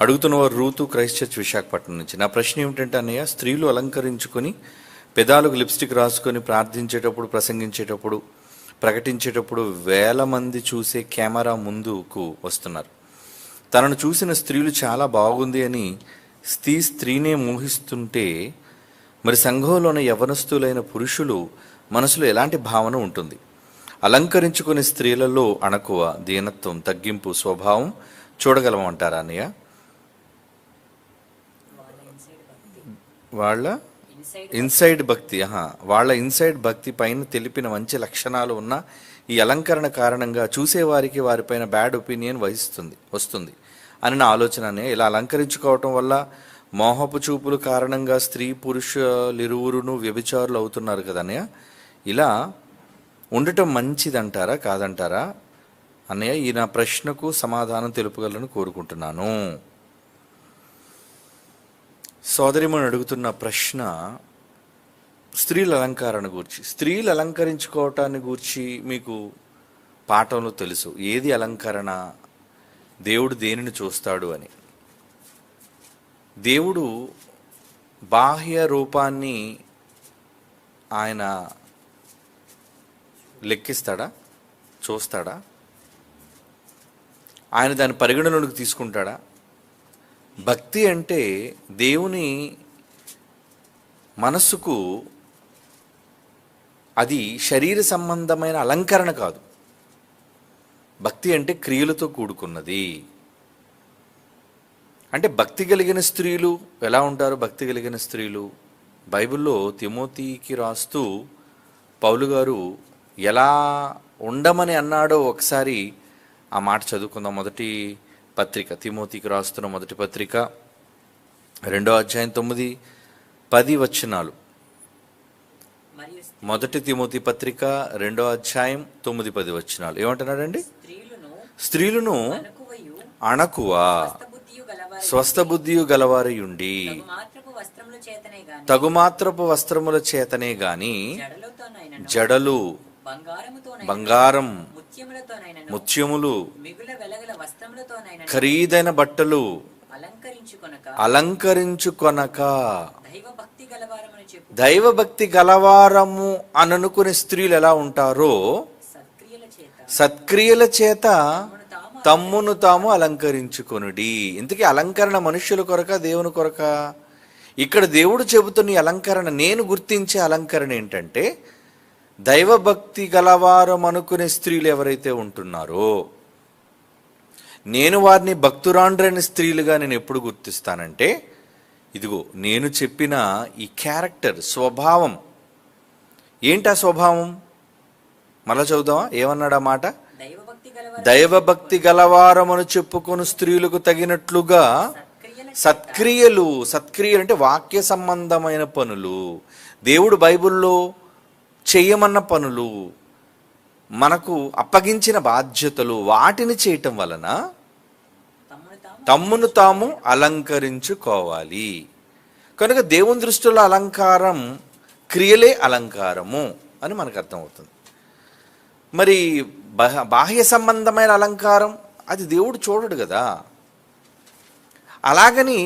అడుగుతున్నవారు Ruth Christ church Visakhapatnam నుంచి. నా ప్రశ్న ఏమిటంటే అన్నయ్య, స్త్రీలు అలంకరించుకొని పెదాలకు లిప్స్టిక్ రాసుకొని ప్రార్థించేటప్పుడు, ప్రసంగించేటప్పుడు, ప్రకటించేటప్పుడు వేల మంది చూసే కెమెరా ముందుకు వస్తున్నారు. తనను చూసిన స్త్రీలు చాలా బాగుంది అని స్త్రీనే మోహిస్తుంటే మరి సంఘంలోని యవనస్తులైన పురుషులు మనసులో ఎలాంటి భావన ఉంటుంది? అలంకరించుకునే స్త్రీలలో అణకువ, దీనత్వం, తగ్గింపు స్వభావం చూడగలమంటారా అన్నయ్య? వాళ్ళ ఇన్సైడ్ భక్తి వాళ్ళ ఇన్సైడ్ భక్తి పైన తెలిపిన మంచి లక్షణాలు ఉన్న ఈ అలంకరణ కారణంగా చూసేవారికి వారిపైన బ్యాడ్ ఒపీనియన్ వస్తుంది అని నా ఆలోచన. ఇలా అలంకరించుకోవటం వల్ల మోహపు చూపుల కారణంగా స్త్రీ పురుషులిరువురును వ్యభిచారులు అవుతున్నారు కదన్నయ్య. ఇలా ఉండటం మంచిదంటారా కాదంటారా అన్నయ్య? ఈ నా ప్రశ్నకు సమాధానం తెలుపగలను కోరుకుంటున్నాను. సోదరిమని అడుగుతున్న ప్రశ్న స్త్రీల అలంకరణ గురించి. స్త్రీలు అలంకరించుకోవటాన్ని గురించి మీకు పాఠంలో తెలుసు. ఏది అలంకరణ, దేవుడు దేనిని చూస్తాడు అని. దేవుడు బాహ్య రూపాన్ని ఆయన లెక్కిస్తాడా, చూస్తాడా? ఆయన దాని పరిగణలోకి తీసుకుంటాడా? భక్తి అంటే దేవుని మనస్సుకు అది శరీర సంబంధమైన అలంకరణ కాదు. భక్తి అంటే క్రియలతో కూడుకున్నది. అంటే భక్తి కలిగిన స్త్రీలు ఎలా ఉంటారు? భక్తి కలిగిన స్త్రీలు బైబిల్లో తిమోతికి రాస్తూ పౌలు గారు ఎలా ఉండమని అన్నాడో ఒకసారి ఆ మాట చదువుకుందాం. మొదటి పత్రిక, తిమోతికి రాస్తున్న మొదటి పత్రిక 2వ అధ్యాయం 9-10 వచనాలు. మొదటి తిమోతి పత్రిక 2వ అధ్యాయం 9-10 వచనాలు ఏమంటున్నాడండి? స్త్రీలను అణకువ, స్వస్థబుద్ధియు గలవారయుండి తగుమాత్రపు వస్త్రముల చేతనే గాని జడలు, బంగారం, ముత్యములు, ఖరీదైన బట్టలు అలంకరించుకొనక దైవభక్తి గలవారము అననుకునే స్త్రీలు ఎలా ఉంటారో సత్క్రియల చేత తమ్మును తాము అలంకరించుకొనుడి. ఇంతకీ అలంకరణ మనుష్యుల కొరక, దేవుని కొరక? ఇక్కడ దేవుడు చెబుతున్న అలంకరణ, నేను గుర్తించే అలంకరణ ఏంటంటే దైవభక్తి గలవారం అనుకునే స్త్రీలు ఎవరైతే ఉంటున్నారో, నేను వారిని భక్తురాండ్రైన స్త్రీలుగా నేను ఎప్పుడు గుర్తిస్తానంటే, ఇదిగో నేను చెప్పిన ఈ క్యారెక్టర్, స్వభావం. ఏంటి ఆ స్వభావం? మళ్ళా చదువుదామా ఏమన్నాడు ఆ మాట? దైవభక్తి గలవారమని చెప్పుకొని స్త్రీలకు తగినట్లుగా సత్క్రియలు అంటే వాక్య సంబంధమైన పనులు, దేవుడు బైబిల్లో చెయ్యమన్న పనులు, మనకు అప్పగించిన బాధ్యతలు, వాటిని చేయటం వలన తమ్మును తాము అలంకరించుకోవాలి. కనుక దేవుని దృష్టిలో అలంకారం, క్రియలే అలంకారము అని మనకు అర్థమవుతుంది. మరి బాహ్య సంబంధమైన అలంకారం అది దేవుడు చూడడు కదా. అలాగని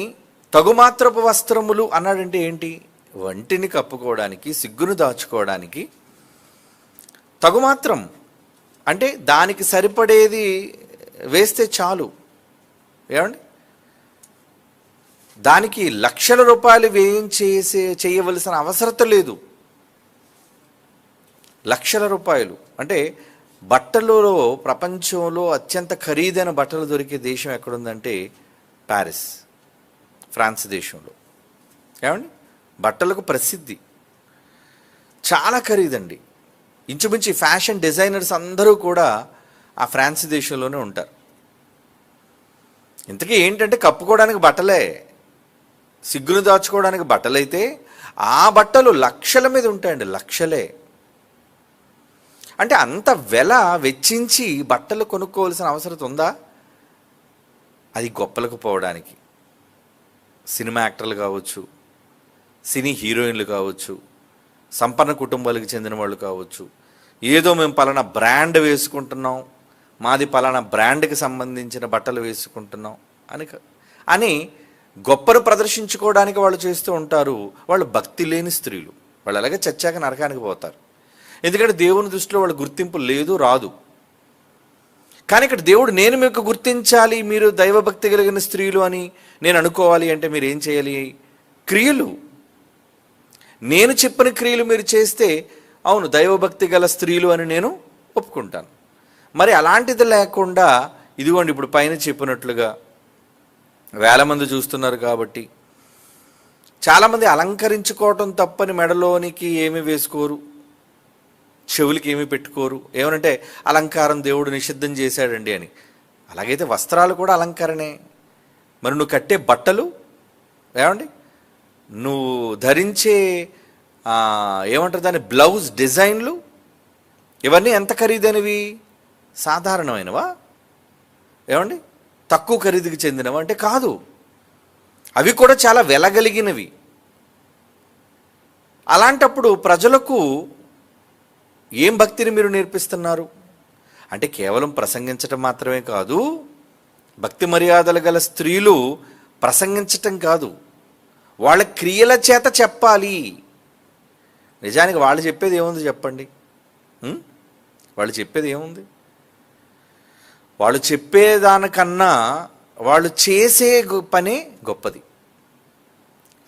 తగుమాత్రపు వస్త్రములు అన్నాడంటే ఏంటి? వంటిని కప్పుకోవడానికి, సిగ్గును దాచుకోవడానికి తగుమాత్రం అంటే దానికి సరిపడేది వేస్తే చాలు. ఏమండి? దానికి లక్షల రూపాయలు చేయవలసిన అవసరం లేదు. లక్షల రూపాయలు అంటే బట్టలలో, ప్రపంచంలో అత్యంత ఖరీదైన బట్టలు దొరికే దేశం ఎక్కడుందంటే ప్యారిస్, ఫ్రాన్స్ దేశంలో. ఏమండి? బట్టలకు ప్రసిద్ధి, చాలా ఖరీదండి. ఇంచుమించి ఫ్యాషన్ డిజైనర్స్ అందరూ కూడా ఆ ఫ్రాన్స్ దేశంలోనే ఉంటారు. ఇంతకీ ఏంటంటే కప్పుకోవడానికి బట్టలే, సిగ్గును దాచుకోవడానికి బట్టలైతే ఆ బట్టలు లక్షల మీద ఉంటాయండి, లక్షలే. అంటే అంత వెచ్చించి బట్టలు కొనుక్కోవాల్సిన అవసరం ఉందా? అది గొప్పలకు పోవడానికి. సినిమా యాక్టర్లు కావచ్చు, సినీ హీరోయిన్లు కావచ్చు, సంపన్న కుటుంబాలకు చెందిన వాళ్ళు కావచ్చు, ఏదో మేము పలానా బ్రాండ్ వేసుకుంటున్నాం, మాది పలానా బ్రాండ్కి సంబంధించిన బట్టలు వేసుకుంటున్నాం అని అని గొప్పను ప్రదర్శించుకోవడానికి వాళ్ళు చేస్తూ ఉంటారు. వాళ్ళు భక్తి లేని స్త్రీలు. వాళ్ళు అలాగే చచ్చాక నరకానికి పోతారు. ఎందుకంటే దేవుని దృష్టిలో వాళ్ళ గుర్తింపు లేదు, రాదు. కానీ ఇక్కడ దేవుడు నేను మీకు గుర్తించాలి, మీరు దైవభక్తి కలిగిన స్త్రీలు అని నేను అనుకోవాలి అంటే మీరు ఏం చేయాలి? క్రియలు, నేను చెప్పిన క్రియలు మీరు చేస్తే అవును దైవభక్తి గల స్త్రీలు అని నేను ఒప్పుకుంటాను. మరి అలాంటిది లేకుండా ఇదిగోండి ఇప్పుడు పైన చెప్పినట్లుగా వేల మంది చూస్తున్నారు కాబట్టి చాలామంది అలంకరించుకోవటం తప్పని మెడలోనికి ఏమీ వేసుకోరు, చెవులకి ఏమీ పెట్టుకోరు. ఏమనంటే అలంకారం దేవుడు నిషిద్ధం చేశాడండి అని. అలాగైతే వస్త్రాలు కూడా అలంకరణే. మరి నువ్వు కట్టే బట్టలు ఏమండి, నువ్వు ధరించే ఏమంటారు దాని బ్లౌజ్ డిజైన్లు, ఇవన్నీ ఎంత ఖరీదైనవి? సాధారణమైనవా? ఏమండి తక్కువ ఖరీదుకి చెందినవా అంటే కాదు. అవి కూడా చాలా వెలగలిగినవి. అలాంటప్పుడు ప్రజలకు ఏం భక్తిని మీరు నేర్పిస్తున్నారు అంటే కేవలం ప్రసంగించటం మాత్రమే కాదు. భక్తి మర్యాదలు గల స్త్రీలు ప్రసంగించటం కాదు, వాళ్ళ క్రియల చేత చెప్పాలి. నిజానికి వాళ్ళు చెప్పేది ఏముంది చెప్పండి? వాళ్ళు చెప్పేది ఏముంది? వాళ్ళు చెప్పేదానికన్నా వాళ్ళు చేసే పనే గొప్పది.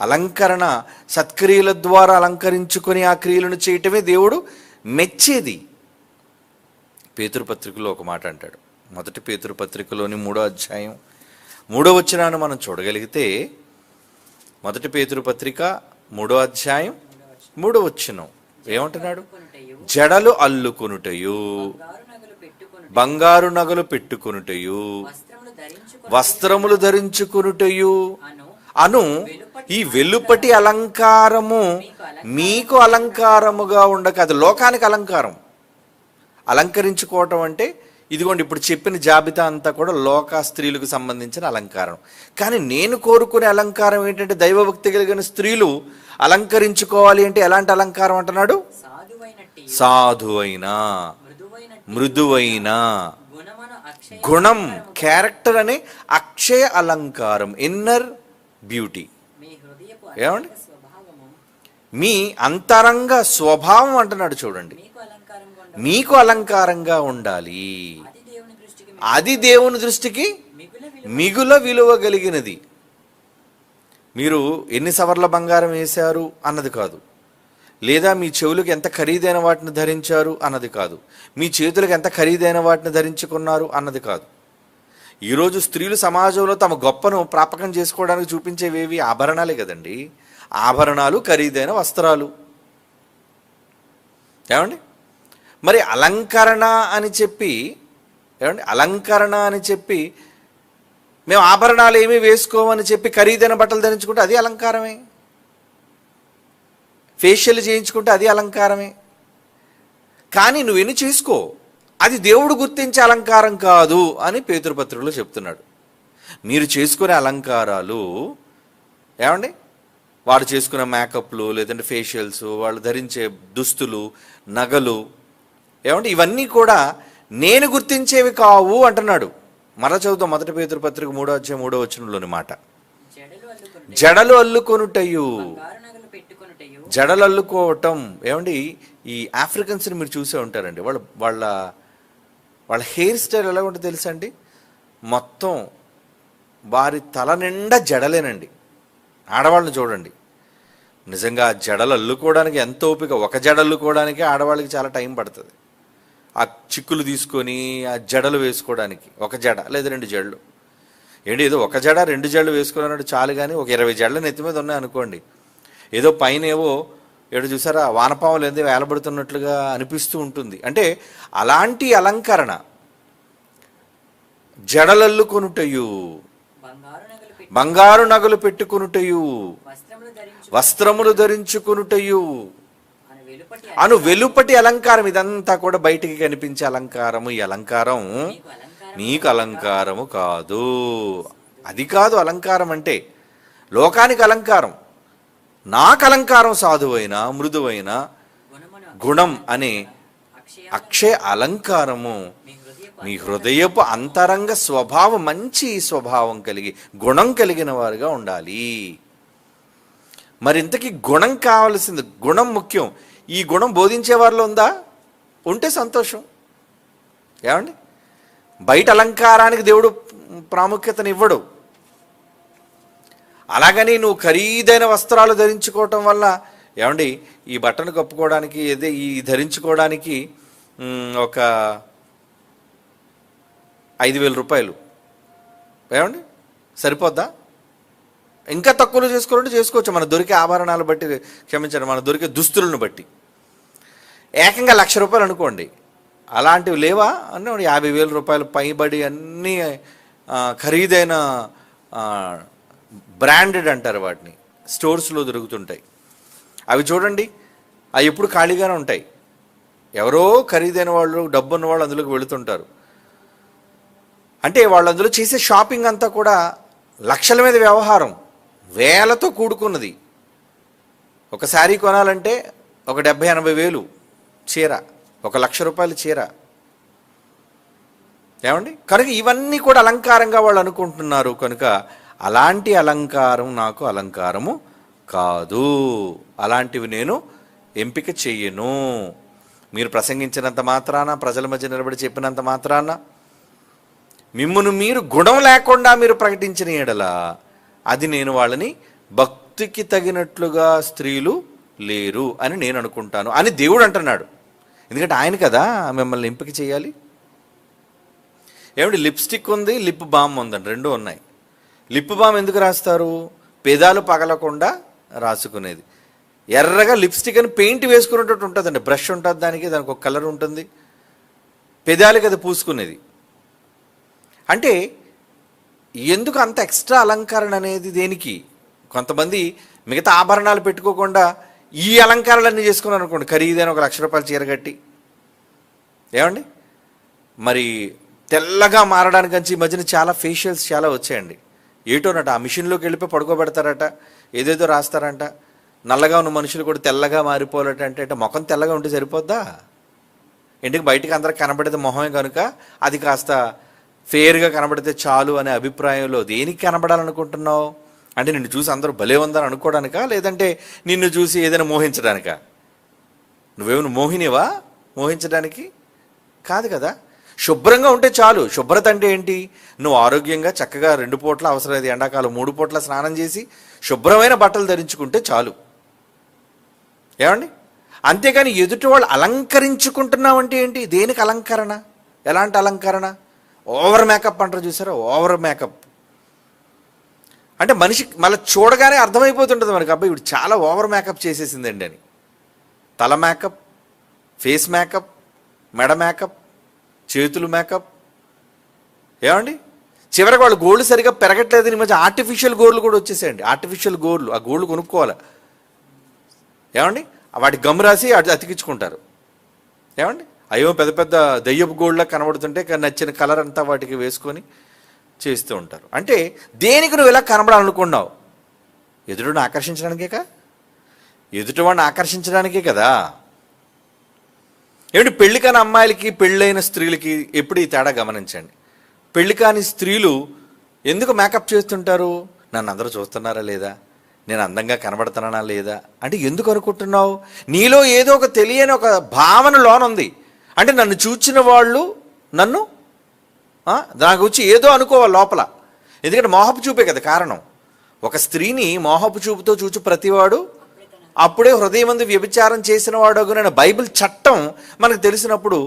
అలంకరణ, సత్క్రియల ద్వారా అలంకరించుకొని ఆ క్రియలను చేయటమే దేవుడు మెచ్చేది. పేతురుపత్రికలో ఒక మాట అంటాడు. మొదటి పేతురుపత్రికలోని 3వ అధ్యాయం 3వ వచనాన్ని మనం చూడగలిగితే, మొదటి పేతురుపత్రిక 3వ అధ్యాయం 3వ వచనం ఏమంటున్నాడు? జడలు అల్లుకొనుటయు, బంగారు నగలు పెట్టుకొనుటయు, వస్త్రములు ధరించుకొనుటయు అను ఈ వెలుపటి అలంకారము మీకు అలంకారముగా ఉండక, అది లోకానికి అలంకారం. అలంకరించుకోవటం అంటే ఇదిగోండి ఇప్పుడు చెప్పిన జాబితా అంతా కూడా లోక స్త్రీలకు సంబంధించిన అలంకారం. కానీ నేను కోరుకునే అలంకారం ఏంటంటే దైవభక్తి కలిగిన స్త్రీలు అలంకరించుకోవాలి అంటే ఎలాంటి అలంకారం అంటున్నాడు? సాధువైన, మృదువైన, గుణం, క్యారెక్టర్ అనే అక్షయ అలంకారం, ఇన్నర్ బ్యూటీ. ఏమండి మీ అంతరంగ స్వభావం అంటున్నాడు చూడండి, మీకు అలంకారంగా ఉండాలి. అది దేవుని దృష్టికి మిగుల విలువ కలిగినది. మీరు ఎన్ని సవర్ల బంగారం వేశారు అన్నది కాదు, లేదా మీ చెవులకు ఎంత ఖరీదైన వాటిని ధరించారు అన్నది కాదు, మీ చేతులకు ఎంత ఖరీదైన వాటిని ధరించుకున్నారు అన్నది కాదు. ఈరోజు స్త్రీలు సమాజంలో తమ గొప్పను ప్రాపకం చేసుకోవడానికి చూపించేవేవి? ఆభరణాలే కదండి. ఆభరణాలు, ఖరీదైన వస్త్రాలు. ఏమండి మరి అలంకరణ అని చెప్పి, ఏమండి అలంకరణ అని చెప్పి మేము ఆభరణాలు ఏమీ వేసుకోమని చెప్పి ఖరీదైన బట్టలు ధరించుకుంటే అది అలంకారమే. ఫేషియల్ చేయించుకుంటే అది అలంకారమే. కానీ నువ్వెన్ని చేసుకో, అది దేవుడు గుర్తించే అలంకారం కాదు అని పేతురుపత్రికలో చెప్తున్నాడు. మీరు చేసుకునే అలంకారాలు ఏమండి, వాడు చేసుకునే మేకప్లు, లేదంటే ఫేషియల్స్, వాళ్ళు ధరించే దుస్తులు, నగలు, ఏమండి ఇవన్నీ కూడా నేను గుర్తించేవి కావు అంటున్నాడు. మరల చదువుతాం మొదటి పేతురుపత్రిక 3వ అధ్యాయం 3వ వచనంలోని మాట. జడలు అల్లుకొనుటయు, జడలు అల్లుకోవటం. ఏమండి ఈ ఆఫ్రికన్స్ని మీరు చూసే ఉంటారండి. వాళ్ళ హెయిర్ స్టైల్ ఎలా ఉంటుందో తెలుసా అండి? మొత్తం వారి తల నిండా జడలేనండి. ఆడవాళ్ళని చూడండి, నిజంగా జడలు అల్లుకోవడానికి ఎంత ఓపిక. ఒక జడ అల్లుకోవడానికి ఆడవాళ్ళకి చాలా టైం పడుతుంది. ఆ చిక్కులు తీసుకొని ఆ జడలు వేసుకోవడానికి ఒక జడ లేదా 2 జడలు. ఏంటి ఏదో ఒక జడ 2 జడలు వేసుకున్నాడు చాలు, కానీ ఒక 20 జడలు నెత్తి మీద ఉన్నాయి అనుకోండి, ఏదో పైన ఏవో ఏడు చూసారా వానపాములు ఏందో వేలబడుతున్నట్లుగా అనిపిస్తూ ఉంటుంది. అంటే అలాంటి అలంకరణ. జడలల్లుకొనుటయు, బంగారు నగలు పెట్టుకొనుటయు, వస్త్రములు ధరించుకొనుటయు అను వెలుపటి అలంకారం. ఇదంతా కూడా బయటికి కనిపించే అలంకారము. ఈ అలంకారం నీకు అలంకారము కాదు. అది కాదు అలంకారం అంటే. లోకానికి అలంకారం, నాకు అలంకారం సాధువైన, మృదువైన, గుణం అనే అక్షయ అలంకారము మీ హృదయపు అంతరంగ స్వభావం మంచి స్వభావం కలిగి గుణం కలిగిన వారుగా ఉండాలి. మరి ఇంతకీ గుణం కావాల్సింది, గుణం ముఖ్యం. ఈ గుణం బోధించే వారిలో ఉందా? ఉంటే సంతోషం. ఏమండి, బయట అలంకారానికి దేవుడు ప్రాముఖ్యతనివ్వడు. అలాగని నువ్వు ఖరీదైన వస్త్రాలు ధరించుకోవటం వల్ల, ఏమండి ఈ బట్టను కప్పుకోవడానికి ఈ ధరించుకోవడానికి ఒక 5,000 రూపాయలు, ఏమండి సరిపోద్దా? ఇంకా తక్కువలో చేసుకోవాలంటే చేసుకోవచ్చు, మన దొరికే ఆభరణాలు బట్టి, క్షమించండి మన దొరికే దుస్తులను బట్టి. ఏకంగా 1,00,000 రూపాయలు అనుకోండి, అలాంటివి లేవా అన్నీ 50,000 రూపాయలు పైబడి అన్నీ ఖరీదైన బ్రాండెడ్ అంటారు వాటిని, స్టోర్స్లో దొరుకుతుంటాయి. అవి చూడండి, అవి ఎప్పుడు ఖాళీగానే ఉంటాయి. ఎవరో ఖరీదైన వాళ్ళు, డబ్బున్న వాళ్ళు అందులోకి వెళుతుంటారు. అంటే వాళ్ళు అందులో చేసే షాపింగ్ అంతా కూడా లక్షల మీద వ్యవహారం, వేలతో కూడుకున్నది. ఒక శారీ కొనాలంటే ఒక 70-80 వేలు చీర, 1,00,000 రూపాయల చీర. ఏమండి, కనుక ఇవన్నీ కూడా అలంకారంగా వాళ్ళు అనుకుంటున్నారు. కనుక అలాంటి అలంకారం నాకు అలంకారము కాదు, అలాంటివి నేను ఎంపిక చెయ్యను. మీరు ప్రసంగించినంత మాత్రాన, ప్రజల మధ్య నిలబడి చెప్పినంత మాత్రాన, మిమ్మును మీరు గుణం లేకుండా మీరు ప్రకటించిన ఎడల అది నేను వాళ్ళని భక్తికి తగినట్లుగా స్త్రీలు లేరు అని నేను అనుకుంటాను అని దేవుడు అంటున్నాడు. ఎందుకంటే ఆయన కదా మిమ్మల్ని ఎంపిక చేయాలి. ఏమిటి, లిప్స్టిక్ ఉంది, లిప్ బామ్ ఉందండి, రెండు ఉన్నాయి. లిప్ బామ్ ఎందుకు రాస్తారు? పెదాలు పగలకుండా రాసుకునేది. ఎర్రగా లిప్స్టిక్ అని పెయింట్ వేసుకునేటట్టు ఉంటుందండి, బ్రష్ ఉంటుంది దానికి ఒక కలర్ ఉంటుంది, పెదాలకి అది పూసుకునేది. అంటే ఎందుకు అంత ఎక్స్ట్రా అలంకరణ అనేది దేనికి? కొంతమంది మిగతా ఆభరణాలు పెట్టుకోకుండా ఈ అలంకారాలన్నీ చేసుకున్నారు అనుకోండి, ఖరీదైన 1,00,000 రూపాయలు చీర కట్టి, ఏమండి మరి తెల్లగా మారడానికి అంచి ఈ మధ్యన చాలా ఫేషియల్స్ చాలా వచ్చాయండి. ఏటోనట ఆ మిషన్లోకి వెళ్ళిపోయి పడుకోబెడతారట, ఏదేదో రాస్తారంట. నల్లగా ఉన్న మనుషులు కూడా తెల్లగా మారిపోవాలట. అంటే ముఖం తెల్లగా ఉంటే సరిపోద్దా? ఇంటికి బయటికి అందరికి కనబడితే మొహమే కనుక అది కాస్త ఫేర్గా కనబడితే చాలు అనే అభిప్రాయంలో దేనికి కనబడాలనుకుంటున్నావు? అంటే నిన్ను చూసి అందరూ భలే ఉందని అనుకోవడానికా, లేదంటే నిన్ను చూసి ఏదైనా మోహించడానికా? నువ్వేమైనా మోహినివా మోహించడానికి? కాదు కదా. శుభ్రంగా ఉంటే చాలు. శుభ్రత అంటే ఏంటి? నువ్వు ఆరోగ్యంగా చక్కగా 2 పూట్ల, అవసరమైతే ఎండాకాలం 3 పూట్ల స్నానం చేసి శుభ్రమైన బట్టలు ధరించుకుంటే చాలు. ఏమండి, అంతేగాని ఎదుటి వాళ్ళు అలంకరించుకుంటున్నావంటే ఏంటి? దేనికి అలంకరణ? ఎలాంటి అలంకరణ? ఓవర్ మేకప్ అంటారు చూసారా, ఓవర్ మేకప్. అంటే మనిషి మళ్ళీ చూడగానే అర్థమైపోతుంటుంది మనకి, అబ్బాయి ఇప్పుడు చాలా ఓవర్ మేకప్ చేసేసిందండి అని. తల మేకప్, ఫేస్ మేకప్, మెడ మేకప్, చేతులు మేకప్. ఏమండి, చివరికి వాళ్ళు గోళ్ళు సరిగా పెరగట్లేదని మధ్య ఆర్టిఫిషియల్ గోర్లు కూడా వచ్చేసాయండి. ఆర్టిఫిషియల్ గోర్లు, ఆ గోళ్ళు కొనుక్కోవాలి. ఏమండి, వాటి గమ్ రాసి అతికించుకుంటారు. ఏమండి, అయ్యో పెద్ద పెద్ద దయ్యపు గోళ్ళ కనబడుతుంటే నచ్చిన కలర్ అంతా వాటికి వేసుకొని చేస్తూ ఉంటారు. అంటే దేనికి నువ్వు ఇలా కనబడాలనుకున్నావు? ఎదుటిని ఆకర్షించడానికేకా? ఎదుటివాడిని ఆకర్షించడానికే కదా. ఏమిటి, పెళ్లి కాని అమ్మాయిలకి పెళ్ళైన స్త్రీలకి ఎప్పుడు ఈ తేడా గమనించండి. పెళ్లి కాని స్త్రీలు ఎందుకు మేకప్ చేస్తుంటారు? నన్ను అందరూ చూస్తున్నారా లేదా, నేను అందంగా కనబడుతున్నానా లేదా అంటే ఎందుకు అనుకుంటున్నావు? నీలో ఏదో ఒక తెలియని ఒక భావన లోనుంది. అంటే నన్ను చూచిన వాళ్ళు నన్ను దాని గురించి ఏదో అనుకోవాలి లోపల. ఎందుకంటే మోహపు చూపే కదా కారణం. ఒక స్త్రీని మోహపు చూపుతో చూచి ప్రతివాడు అప్పుడే హృదయమందు వ్యభిచారం చేసిన వాడు బైబిల్ చట్టం మనకు తెలిసినప్పుడు,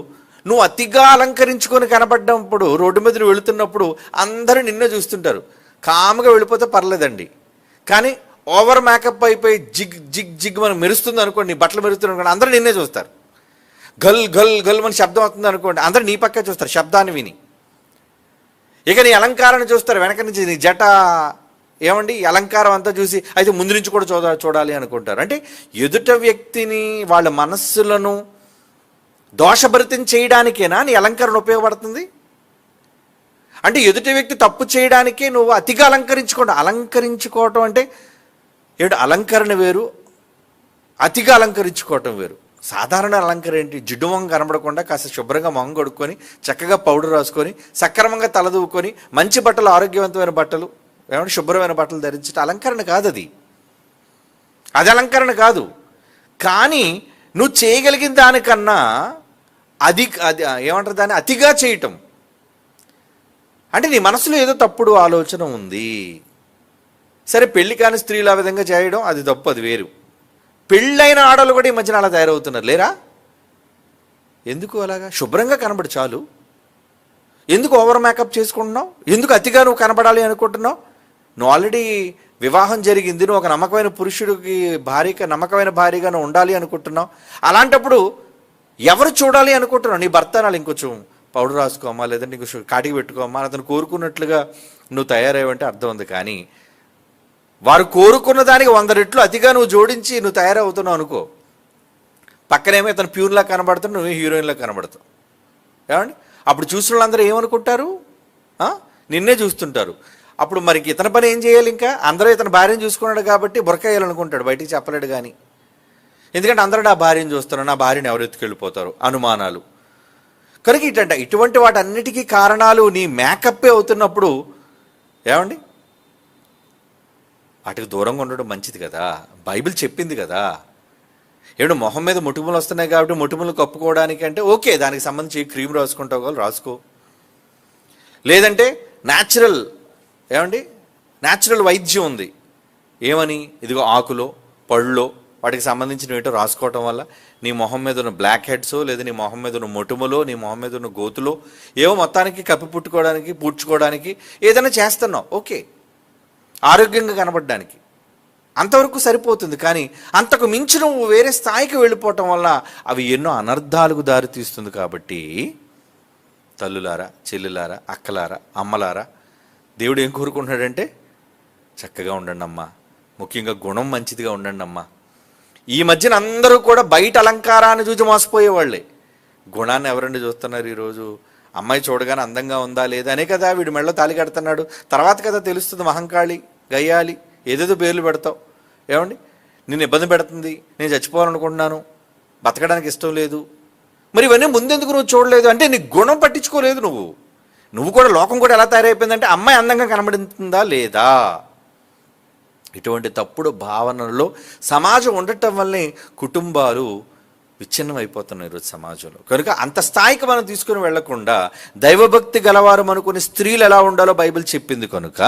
నువ్వు అతిగా అలంకరించుకొని కనబడ్డప్పుడు రోడ్డు మీద వెళుతున్నప్పుడు అందరూ నిన్నే చూస్తుంటారు. కామ్గా వెళ్ళిపోతే పర్లేదండి, కానీ ఓవర్ మేకప్ అయిపోయి జిగ్ జిగ్ జిగ్ మనం మెరుస్తుంది అనుకోండి, నీ బట్టలు మెరుస్తుంది అనుకోండి, అందరూ నిన్నే చూస్తారు. గల్ గల్ గల్ మన శబ్దం అవుతుంది అనుకోండి, అందరూ నీ పక్కే చూస్తారు శబ్దాన్ని విని. ఇక నీ అలంకారాన్ని చూస్తారు వెనక నుంచి, నీ జట ఏమండి ఈ అలంకారం అంతా చూసి అయితే ముందు నుంచి కూడా చూడాలి అనుకుంటారు. అంటే ఎదుట వ్యక్తిని వాళ్ళ మనస్సులను దోషభరితం చేయడానికేనా నీ అలంకరణ ఉపయోగపడుతుంది? అంటే ఎదుటి వ్యక్తి తప్పు చేయడానికే నువ్వు అతిగా అలంకరించుకోవటం అంటే ఏమిటి? అలంకరణ వేరు, అతిగా అలంకరించుకోవటం వేరు. సాధారణ అలంకరణ ఏంటి? జిడ్డు మొహం కనబడకుండా కాస్త శుభ్రంగా మొహం కొడుక్కొని చక్కగా పౌడర్ రాసుకొని సక్రమంగా తలదూకొని మంచి బట్టలు, ఆరోగ్యవంతమైన బట్టలు, ఏమంటే శుభ్రమైన బట్టలు ధరించడం అలంకరణ కాదు. అది అలంకరణ కాదు. కానీ నువ్వు చేయగలిగిన దానికన్నా అది ఏమంటారు దాన్ని అతిగా చేయటం అంటే నీ మనసులో ఏదో తప్పుడు ఆలోచన ఉంది. సరే, పెళ్లి కాని స్త్రీలు ఆ విధంగా చేయడం అది తప్పు, అది వేరు. పెళ్ళైన ఆడవాళ్ళు కూడా ఈ మధ్యన అలా తయారవుతున్నారు లేరా? ఎందుకు అలాగా? శుభ్రంగా కనబడు చాలు. ఎందుకు ఓవర్ మేకప్ చేసుకుంటున్నావు? ఎందుకు అతిగా నువ్వు కనబడాలి అనుకుంటున్నావు? నువ్వు ఆల్రెడీ వివాహం జరిగింది, నువ్వు ఒక నమ్మకమైన పురుషుడికి నమ్మకమైన భార్యగా నువ్వు ఉండాలి అనుకుంటున్నావు. అలాంటప్పుడు ఎవరు చూడాలి అనుకుంటున్నావు? నీ భర్త నాలు ఇంకొంచెం పౌడర్ రాసుకోమా, లేదంటే ఇంకొంచెం కాటికి పెట్టుకోమా, అతను కోరుకున్నట్లుగా నువ్వు తయారయ్యావంటే అర్థం ఉంది. కానీ వారు కోరుకున్న దానికి 100 రెట్లు అతిగా నువ్వు జోడించి నువ్వు తయారవుతున్నావు అనుకో, పక్కనేమో ఇతను ప్యూర్లా కనబడుతున్నావు, నువ్వు హీరోయిన్లా కనబడతావు. ఏమండి? అప్పుడు చూసిన వాళ్ళందరూ ఏమనుకుంటారు? నిన్నే చూస్తుంటారు. అప్పుడు మరి ఇతని పని ఏం చేయాలి? ఇంకా అందరూ ఇతని భార్యను చూసుకున్నాడు కాబట్టి బురకాయాలనుకుంటాడు, బయటికి చెప్పలేడు. కానీ ఎందుకంటే అందరూ నా భార్యను చూస్తున్నారు, నా భార్యను ఎవరు ఎత్తుకెళ్ళిపోతారు, అనుమానాలు. కనుక ఇటువంటి వాటన్నిటికీ కారణాలు నీ మేకప్పే అవుతున్నప్పుడు ఏమండి వాటికి దూరంగా ఉండడం మంచిది కదా. బైబిల్ చెప్పింది కదా. ఏడు మొహం మీద మొటిములు వస్తున్నాయి కాబట్టి మొటిములు కప్పుకోవడానికి అంటే ఓకే, దానికి సంబంధించి క్రీమ్ రాసుకుంటావు కదా, రాసుకో. లేదంటే న్యాచురల్ వైద్యం ఉంది. ఏమని? ఇదిగో ఆకులో, పళ్ళలో వాటికి సంబంధించిన ఏంటో రాసుకోవటం వల్ల నీ మొహం మీద ఉన్న బ్లాక్ హెడ్స్, లేదా నీ మొహం మీద ఉన్న మొటిములో, నీ మొహం మీద ఉన్న గోతులో ఏవో మొత్తానికి పూడ్చుకోవడానికి ఏదైనా చేస్తున్నావు, ఓకే, ఆరోగ్యంగా కనబడడానికి అంతవరకు సరిపోతుంది. కానీ అంతకు మించి నువ్వు వేరే స్థాయికి వెళ్ళిపోవటం వల్ల అవి ఎన్నో అనర్థాలకు దారితీస్తుంది. కాబట్టి తల్లులారా, చెల్లులారా, అక్కలారా, అమ్మలారా, దేవుడు ఏం కోరుకుంటున్నాడంటే చక్కగా ఉండండి అమ్మా, ముఖ్యంగా గుణం మంచిదిగా ఉండండి అమ్మా. ఈ మధ్యన అందరూ కూడా బయట అలంకారాన్ని చూసి మోసపోయేవాళ్ళే. గుణాన్ని ఎవరండి చూస్తున్నారు ఈరోజు? అమ్మాయి చూడగానే అందంగా ఉందా లేదా అనే కదా వీడు మెళ్ళో తాళి కడుతున్నాడు. తర్వాత కదా తెలుస్తుంది మహంకాళి, గయ్యాలి, ఏదేదో పేర్లు పెడతావు. ఏమండి? నేను ఇబ్బంది పెడుతుంది, నేను చచ్చిపోవాలనుకుంటున్నాను, బతకడానికి ఇష్టం లేదు. మరి ఇవన్నీ ముందెందుకు నువ్వు చూడలేదు అంటే నీ గుణం పట్టించుకోలేదు నువ్వు కూడా. లోకం కూడా ఎలా తయారైపోయిందంటే అమ్మాయి అందంగా కనబడుతుందా లేదా, ఇటువంటి తప్పుడు భావనలో సమాజం ఉండటం వల్లే కుటుంబాలు విచ్ఛిన్నం అయిపోతున్నాయి ఈరోజు సమాజంలో. కనుక అంత స్థాయికి మనం తీసుకుని వెళ్లకుండా దైవభక్తి గలవారు అనుకునే స్త్రీలు ఎలా ఉండాలో బైబిల్ చెప్పింది. కనుక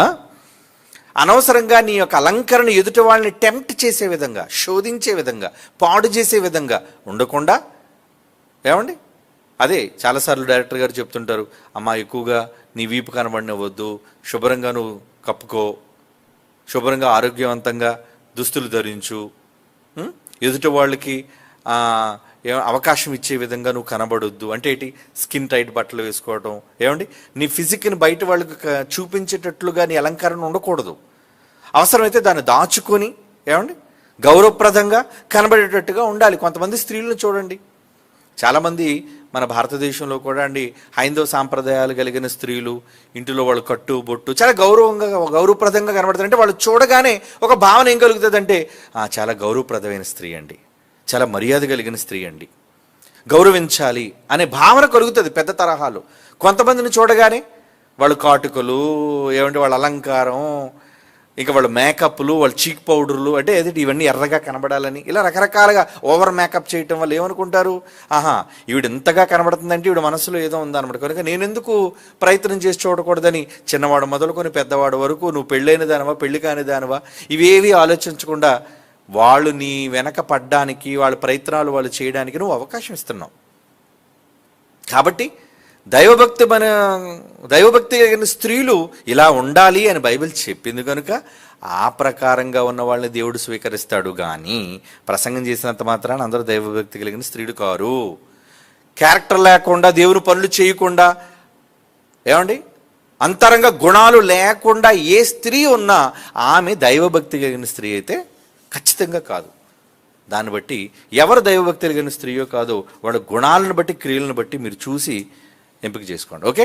అనవసరంగా నీ యొక్క అలంకరణ ఎదుటి వాళ్ళని టెంప్ట్ చేసే విధంగా, శోధించే విధంగా, పాడు చేసే విధంగా ఉండకుండా ఏమండి అదే చాలాసార్లు డైరెక్టర్ గారు చెప్తుంటారు, అమ్మా ఎక్కువగా నీ వీపు కనబడినవద్దు, శుభ్రంగా నువ్వు కప్పుకో, శుభ్రంగా ఆరోగ్యవంతంగా దుస్తులు ధరించు, ఎదుటి వాళ్ళకి అవకాశం ఇచ్చే విధంగా నువ్వు కనబడొద్దు. అంటే ఏంటి? స్కిన్ టైట్ బట్టలు వేసుకోవడం. ఏమండి? నీ ఫిజిక్ని బయట వాళ్ళకి చూపించేటట్లుగా నీ అలంకరణ ఉండకూడదు. అవసరమైతే దాన్ని దాచుకొని ఏమండి గౌరవప్రదంగా కనబడేటట్టుగా ఉండాలి. కొంతమంది స్త్రీలను చూడండి, చాలామంది మన భారతదేశంలో కూడా అండి హైందవ సాంప్రదాయాలు కలిగిన స్త్రీలు ఇంటిలో వాళ్ళు కట్టు బొట్టు చాలా గౌరవప్రదంగా కనబడతారు. అంటే వాళ్ళు చూడగానే ఒక భావన ఏం కలుగుతుంది అంటే చాలా గౌరవప్రదమైన స్త్రీ అండి, చాలా మర్యాద కలిగిన స్త్రీ అండి, గౌరవించాలి అనే భావన కలుగుతుంది పెద్ద తరహాలో. కొంతమందిని చూడగానే వాళ్ళు కాటుకలు, ఏమంటే వాళ్ళ అలంకారం, ఇంకా వాళ్ళ మేకప్లు, వాళ్ళ చీక్ పౌడర్లు, అంటే ఏదంటే ఇవన్నీ ఎర్రగా కనబడాలని ఇలా రకరకాలుగా ఓవర్ మేకప్ చేయటం వల్ల ఏమనుకుంటారు, ఈవిడ ఎంతగా కనబడుతుందంటే ఈవిడ మనసులో ఏదో ఉందన్నమాట. కనుక నేను ఎందుకు ప్రయత్నం చేసి చూడకూడదని చిన్నవాడు మొదలుకొని పెద్దవాడు వరకు నువ్వు పెళ్ళైన దానివా పెళ్లి కాని దానివా ఇవేవి ఆలోచించకుండా వాళ్ళు నీ వెనక పడ్డానికి, వాళ్ళ ప్రయత్నాలు వాళ్ళు చేయడానికి నువ్వు అవకాశం ఇస్తున్నావు. కాబట్టి దైవభక్తి కలిగిన స్త్రీలు ఇలా ఉండాలి అని బైబిల్ చెప్పింది. కనుక ఆ ప్రకారంగా ఉన్న వాళ్ళని దేవుడు స్వీకరిస్తాడు. కానీ ప్రసంగం చేసినంత మాత్రాన అందరూ దైవభక్తి కలిగిన స్త్రీలు కారు. క్యారెక్టర్ లేకుండా, దేవుని పనులు చేయకుండా, ఏమండి అంతరంగ గుణాలు లేకుండా ఏ స్త్రీ ఉన్నా ఆమె దైవభక్తి కలిగిన స్త్రీ అయితే ఖచ్చితంగా కాదు. దాన్ని బట్టి ఎవరు దైవభక్తి కలిగిన స్త్రీయో కాదో వాళ్ళ గుణాలను బట్టి, క్రియలను బట్టి మీరు చూసి ఎంపిక చేసుకోండి. ఓకే.